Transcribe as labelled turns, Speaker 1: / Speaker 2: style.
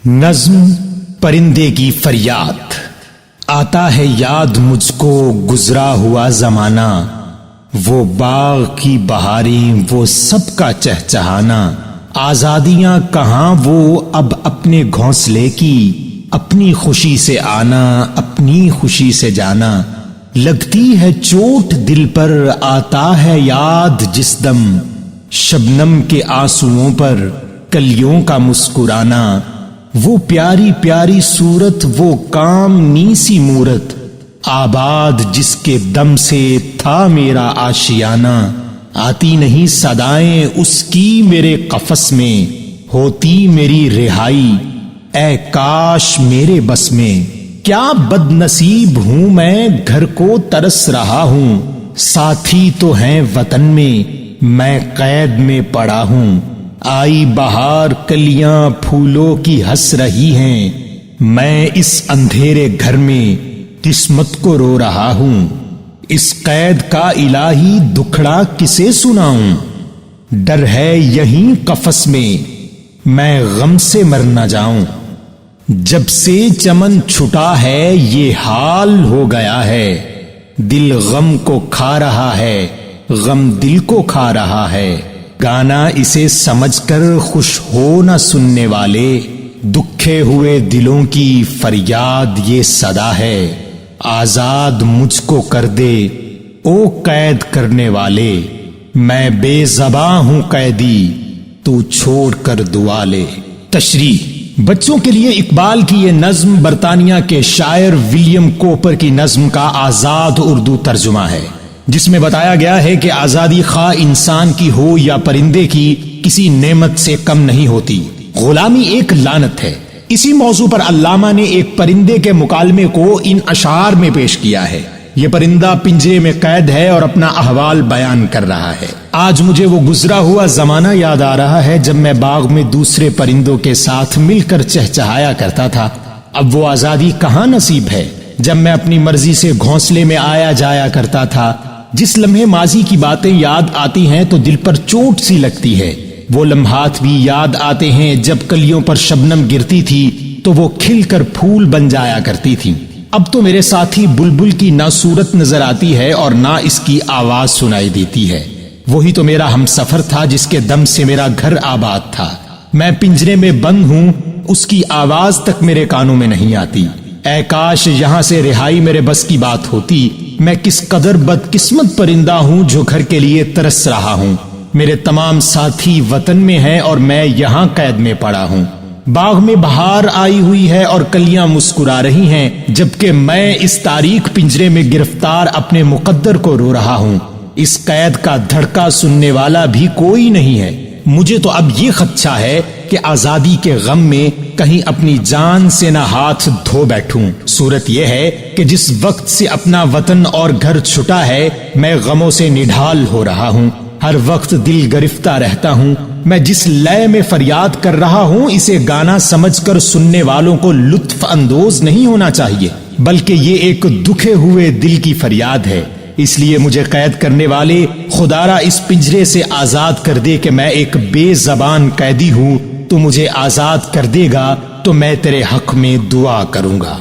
Speaker 1: نظم پرندے کی فریاد۔ آتا ہے یاد مجھ کو گزرا ہوا زمانہ، وہ باغ کی بہاریں وہ سب کا چہچہانا، آزادیاں کہاں وہ اب اپنے گھونسلے کی، اپنی خوشی سے آنا اپنی خوشی سے جانا، لگتی ہے چوٹ دل پر آتا ہے یاد جس دم، شبنم کے آنسوؤں پر کلیوں کا مسکرانا، وہ پیاری پیاری صورت وہ کامنی سی مورت، آباد جس کے دم سے تھا میرا آشیانہ، آتی نہیں صدائیں اس کی میرے قفس میں، ہوتی میری رہائی اے کاش میرے بس میں، کیا بد نصیب ہوں میں گھر کو ترس رہا ہوں، ساتھی تو ہیں وطن میں قید میں پڑا ہوں، آئی بہار کلیاں پھولوں کی ہنس رہی ہیں، میں اس اندھیرے گھر میں قسمت کو رو رہا ہوں، اس قید کا الہی دکھڑا کسے سناؤں، ڈر ہے یہیں قفس میں غم سے مر نہ جاؤں، جب سے چمن چھٹا ہے یہ حال ہو گیا ہے، دل غم کو کھا رہا ہے غم دل کو کھا رہا ہے، گانا اسے سمجھ کر خوش ہو نہ سننے والے، دکھے ہوئے دلوں کی فریاد یہ صدا ہے، آزاد مجھ کو کر دے او قید کرنے والے، میں بے زباں ہوں قیدی تو چھوڑ کر دعا لے۔ تشریح: بچوں کے لیے اقبال کی یہ نظم برطانیہ کے شاعر ولیم کوپر کی نظم کا آزاد اردو ترجمہ ہے، جس میں بتایا گیا ہے کہ آزادی خواہ انسان کی ہو یا پرندے کی کسی نعمت سے کم نہیں ہوتی، غلامی ایک لعنت ہے۔ اسی موضوع پر علامہ نے ایک پرندے کے مکالمے کو ان اشعار میں پیش کیا ہے۔ یہ پرندہ پنجرے میں قید ہے اور اپنا احوال بیان کر رہا ہے۔ آج مجھے وہ گزرا ہوا زمانہ یاد آ رہا ہے جب میں باغ میں دوسرے پرندوں کے ساتھ مل کر چہچہایا کرتا تھا، اب وہ آزادی کہاں نصیب ہے جب میں اپنی مرضی سے گھونسلے میں آیا جایا کرتا تھا، جس لمحے ماضی کی باتیں یاد آتی ہیں تو دل پر چوٹ سی لگتی ہے، وہ لمحات بھی یاد آتے ہیں جب کلیوں پر شبنم گرتی تھی تو وہ کھل کر پھول بن جایا کرتی تھی، اب تو میرے ساتھی بلبل کی نہ صورت نظر آتی ہے اور نہ اس کی آواز سنائی دیتی ہے، وہی تو میرا ہم سفر تھا جس کے دم سے میرا گھر آباد تھا، میں پنجرے میں بند ہوں اس کی آواز تک میرے کانوں میں نہیں آتی، اے کاش یہاں سے رہائی میرے بس کی بات ہوتی، میں کس قدر بدقسمت پرندہ ہوں جو گھر کے لیے ترس رہا ہوں، میرے تمام ساتھی وطن میں ہیں اور میں یہاں قید میں پڑا ہوں، باغ میں بہار آئی ہوئی ہے اور کلیاں مسکرا رہی ہیں، جبکہ میں اس تاریک پنجرے میں گرفتار اپنے مقدر کو رو رہا ہوں، اس قید کا دھڑکا سننے والا بھی کوئی نہیں ہے، مجھے تو اب یہ خدشہ ہے کہ آزادی کے غم میں کہیں اپنی جان سے نہ ہاتھ دھو بیٹھوں، صورت یہ ہے کہ جس وقت سے اپنا وطن اور گھر چھٹا ہے میں غموں سے نڈھال ہو رہا ہوں، ہر وقت دل گرفتہ رہتا ہوں، میں جس لے میں فریاد کر رہا ہوں اسے گانا سمجھ کر سننے والوں کو لطف اندوز نہیں ہونا چاہیے، بلکہ یہ ایک دکھے ہوئے دل کی فریاد ہے، اس لیے مجھے قید کرنے والے خدارا اس پنجرے سے آزاد کر دے کہ میں ایک بے زبان قیدی ہوں، تو مجھے آزاد کر دے گا تو میں تیرے حق میں دعا کروں گا۔